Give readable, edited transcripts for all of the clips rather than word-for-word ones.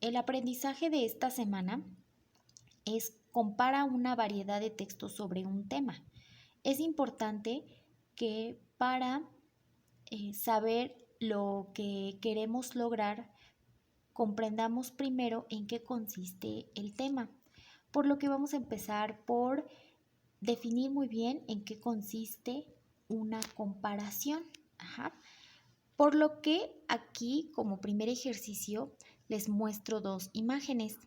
El aprendizaje de esta semana es compara una variedad de textos sobre un tema. Es importante que para saber lo que queremos lograr, comprendamos primero en qué consiste el tema. Por lo que vamos a empezar por definir muy bien en qué consiste una comparación. Ajá. Por lo que aquí, como primer ejercicio, les muestro dos imágenes.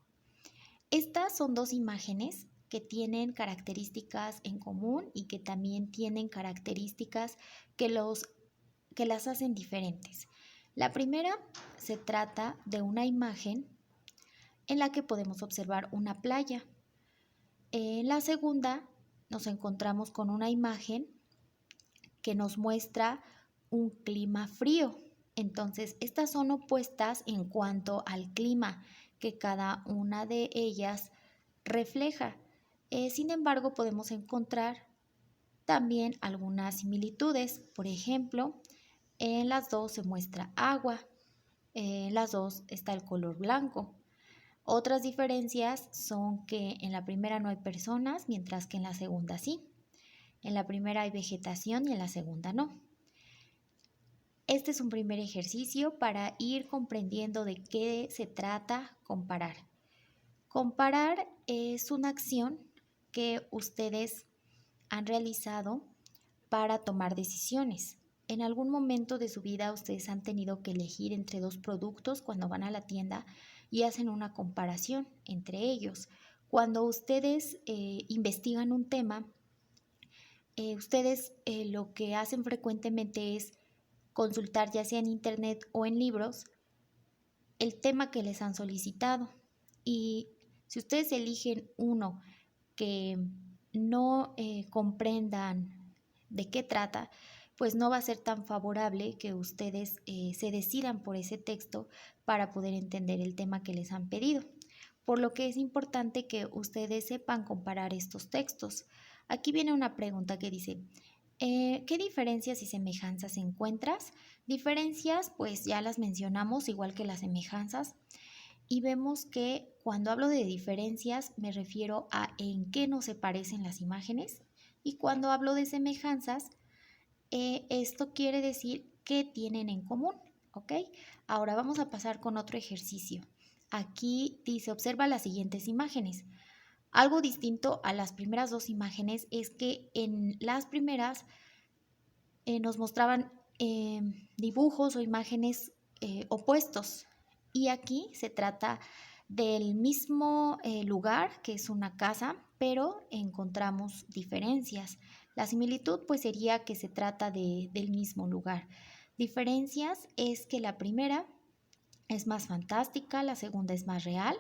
Estas son dos imágenes que tienen características en común y que también tienen características que las hacen diferentes. La primera se trata de una imagen en la que podemos observar una playa. En la segunda nos encontramos con una imagen que nos muestra un clima frío. Entonces, estas son opuestas en cuanto al clima que cada una de ellas refleja. Sin embargo, podemos encontrar también algunas similitudes. Por ejemplo, en las dos se muestra agua, en las dos está el color blanco. Otras diferencias son que en la primera no hay personas, mientras que en la segunda sí. En la primera hay vegetación y en la segunda no. Este es un primer ejercicio para ir comprendiendo de qué se trata comparar. Comparar es una acción que ustedes han realizado para tomar decisiones. En algún momento de su vida ustedes han tenido que elegir entre dos productos cuando van a la tienda y hacen una comparación entre ellos. Cuando ustedes investigan un tema, ustedes lo que hacen frecuentemente es consultar, ya sea en internet o en libros, el tema que les han solicitado. Y si ustedes eligen uno que no comprendan de qué trata, pues no va a ser tan favorable que ustedes se decidan por ese texto para poder entender el tema que les han pedido. Por lo que es importante que ustedes sepan comparar estos textos. Aquí viene una pregunta que dice, ¿qué diferencias y semejanzas encuentras? Diferencias, pues ya las mencionamos, igual que las semejanzas. Y vemos que cuando hablo de diferencias me refiero a en qué no se parecen las imágenes, y cuando hablo de semejanzas, esto quiere decir qué tienen en común, ¿ok? Ahora vamos a pasar con otro ejercicio. Aquí dice, observa las siguientes imágenes. Algo distinto a las primeras dos imágenes es que en las primeras nos mostraban dibujos o imágenes opuestos. Y aquí se trata del mismo lugar, que es una casa, pero encontramos diferencias. La similitud pues sería que se trata del mismo lugar. Diferencias es que la primera es más fantástica, la segunda es más real.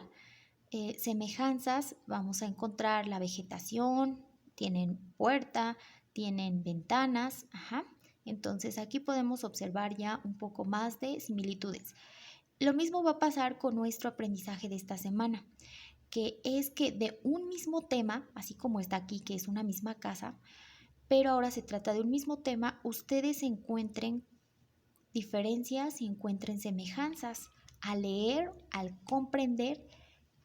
Semejanzas, vamos a encontrar la vegetación, tienen puerta, tienen ventanas, ajá. Entonces aquí podemos observar ya un poco más de similitudes. Lo mismo va a pasar con nuestro aprendizaje de esta semana, que es que de un mismo tema, así como está aquí, que es una misma casa, pero ahora se trata de un mismo tema, ustedes encuentren diferencias y encuentren semejanzas al leer, al comprender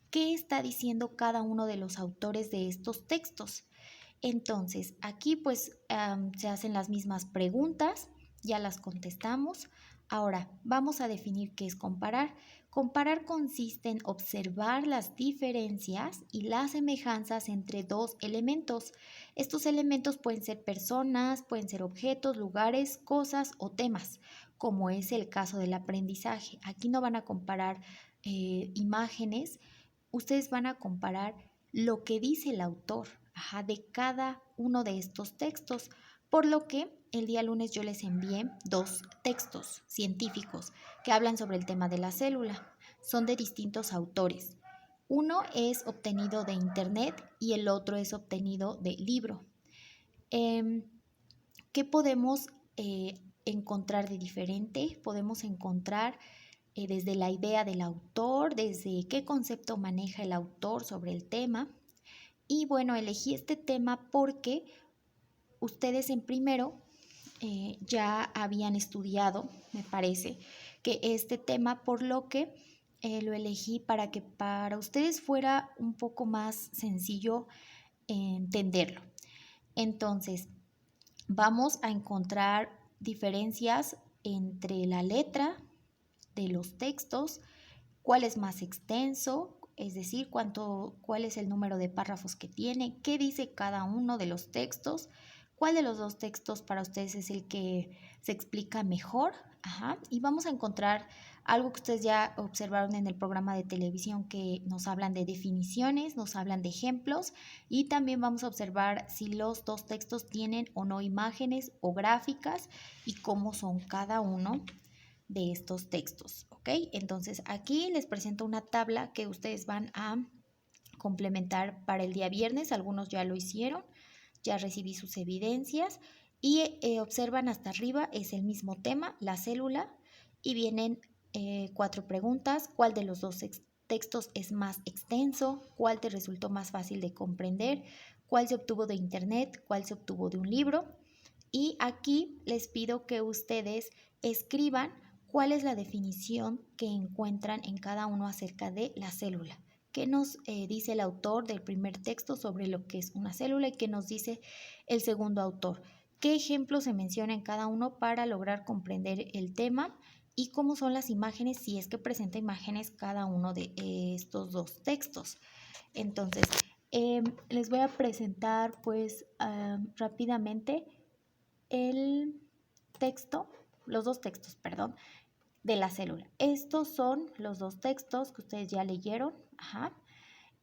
qué está diciendo cada uno de los autores de estos textos. Entonces, aquí pues se hacen las mismas preguntas, ya las contestamos. Ahora, vamos a definir qué es comparar. Comparar consiste en observar las diferencias y las semejanzas entre dos elementos. Estos elementos pueden ser personas, pueden ser objetos, lugares, cosas o temas, como es el caso del aprendizaje. Aquí no van a comparar imágenes, ustedes van a comparar lo que dice el autor de cada uno de estos textos, por lo que el día lunes yo les envié dos textos científicos que hablan sobre el tema de la célula. Son de distintos autores. Uno es obtenido de internet y el otro es obtenido de libro. ¿Qué podemos encontrar de diferente? Podemos encontrar desde la idea del autor, desde qué concepto maneja el autor sobre el tema. Y bueno, elegí este tema porque ustedes en primero ya habían estudiado, me parece, que este tema, por lo que lo elegí para que para ustedes fuera un poco más sencillo entenderlo. Entonces, vamos a encontrar diferencias entre la letra de los textos, cuál es más extenso, es decir, cuál es el número de párrafos que tiene, qué dice cada uno de los textos, cuál de los dos textos para ustedes es el que se explica mejor. Y vamos a encontrar algo que ustedes ya observaron en el programa de televisión, que nos hablan de definiciones, nos hablan de ejemplos, y también vamos a observar si los dos textos tienen o no imágenes o gráficas y cómo son cada uno de estos textos, ¿ok? Entonces aquí les presento una tabla que ustedes van a complementar para el día viernes. Algunos ya lo hicieron, ya recibí sus evidencias y observan hasta arriba es el mismo tema, la célula, y vienen 4 preguntas: ¿cuál de los dos textos es más extenso? ¿Cuál te resultó más fácil de comprender? ¿Cuál se obtuvo de internet? ¿Cuál se obtuvo de un libro? Y aquí les pido que ustedes escriban cuál es la definición que encuentran en cada uno acerca de la célula. ¿Qué nos dice el autor del primer texto sobre lo que es una célula y qué nos dice el segundo autor? ¿Qué ejemplos se menciona en cada uno para lograr comprender el tema? ¿Y cómo son las imágenes, si es que presenta imágenes cada uno de estos dos textos? Entonces, les voy a presentar pues rápidamente el texto, los dos textos, perdón, de la célula. Estos son los dos textos que ustedes ya leyeron.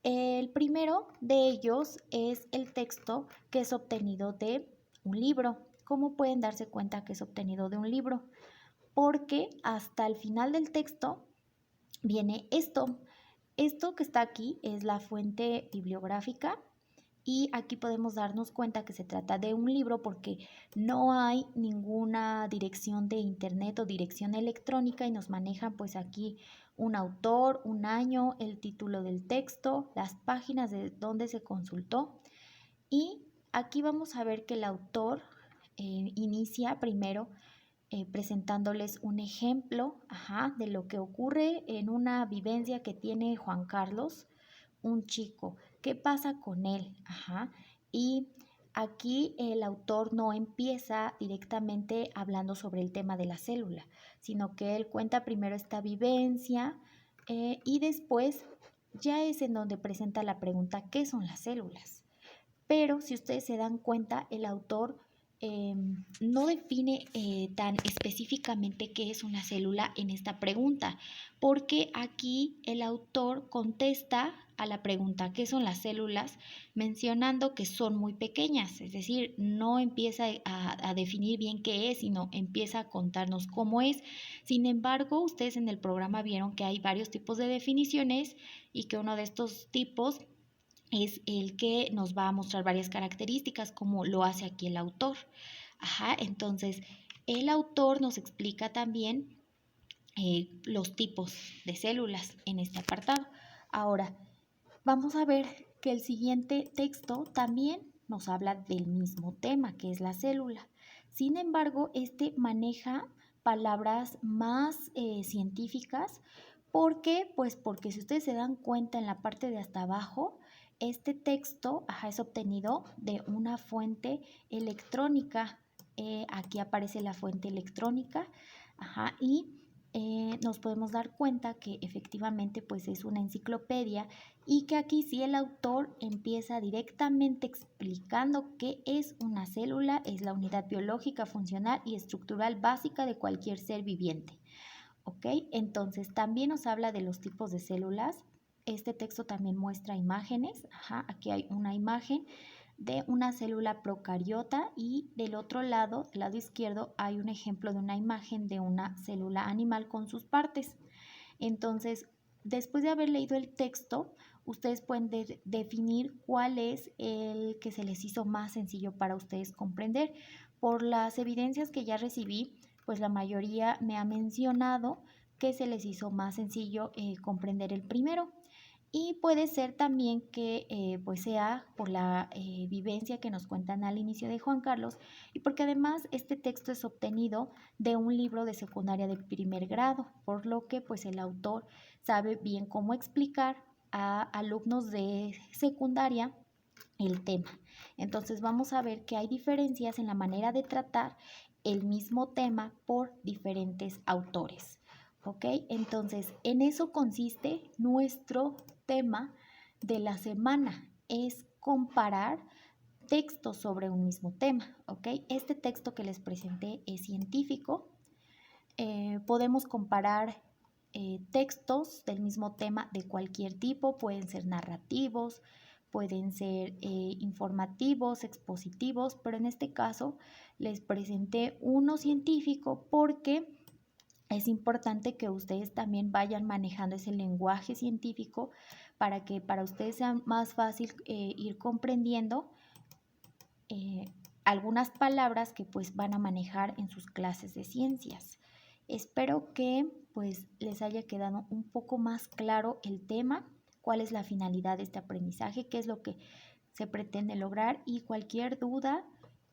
El primero de ellos es el texto que es obtenido de un libro. ¿Cómo pueden darse cuenta que es obtenido de un libro? Porque hasta el final del texto viene esto. Esto que está aquí es la fuente bibliográfica. Y aquí podemos darnos cuenta que se trata de un libro porque no hay ninguna dirección de internet o dirección electrónica, y nos manejan pues aquí un autor, un año, el título del texto, las páginas de donde se consultó. Y aquí vamos a ver que el autor inicia primero presentándoles un ejemplo de lo que ocurre en una vivencia que tiene Juan Carlos, un chico. ¿Qué pasa con él? Y aquí el autor no empieza directamente hablando sobre el tema de la célula, sino que él cuenta primero esta vivencia y después ya es en donde presenta la pregunta: ¿qué son las células? Pero si ustedes se dan cuenta, el autor no define tan específicamente qué es una célula en esta pregunta, porque aquí el autor contesta a la pregunta ¿qué son las células?, mencionando que son muy pequeñas, es decir, no empieza a definir bien qué es, sino empieza a contarnos cómo es. Sin embargo, ustedes en el programa vieron que hay varios tipos de definiciones y que uno de estos tipos es el que nos va a mostrar varias características, como lo hace aquí el autor. Entonces, el autor nos explica también los tipos de células en este apartado. Ahora, vamos a ver que el siguiente texto también nos habla del mismo tema, que es la célula. Sin embargo, este maneja palabras más científicas. ¿Por qué? Pues porque si ustedes se dan cuenta, en la parte de hasta abajo, este texto es obtenido de una fuente electrónica. Aquí aparece la fuente electrónica y nos podemos dar cuenta que efectivamente pues es una enciclopedia, y que aquí sí el autor empieza directamente explicando qué es una célula. Es la unidad biológica, funcional y estructural básica de cualquier ser viviente. ¿Ok? Entonces también nos habla de los tipos de células. Este texto también muestra imágenes. Aquí hay una imagen de una célula procariota, y del otro lado, del lado izquierdo, hay un ejemplo de una imagen de una célula animal con sus partes. Entonces, después de haber leído el texto, ustedes pueden definir cuál es el que se les hizo más sencillo para ustedes comprender. Por las evidencias que ya recibí, pues la mayoría me ha mencionado que se les hizo más sencillo comprender el primero. Y puede ser también que pues sea por la vivencia que nos cuentan al inicio de Juan Carlos y porque además este texto es obtenido de un libro de secundaria de primer grado, por lo que pues el autor sabe bien cómo explicar a alumnos de secundaria el tema. Entonces vamos a ver que hay diferencias en la manera de tratar el mismo tema por diferentes autores. ¿Ok? Entonces, en eso consiste nuestro tema de la semana, es comparar textos sobre un mismo tema. ¿Ok? Este texto que les presenté es científico. Podemos comparar textos del mismo tema de cualquier tipo, pueden ser narrativos, pueden ser informativos, expositivos, pero en este caso les presenté uno científico porque es importante que ustedes también vayan manejando ese lenguaje científico para que para ustedes sea más fácil ir comprendiendo algunas palabras que pues van a manejar en sus clases de ciencias. Espero que pues les haya quedado un poco más claro el tema, cuál es la finalidad de este aprendizaje, qué es lo que se pretende lograr y cualquier duda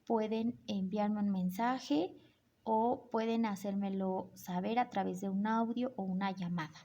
pueden enviarme un mensaje o pueden hacérmelo saber a través de un audio o una llamada.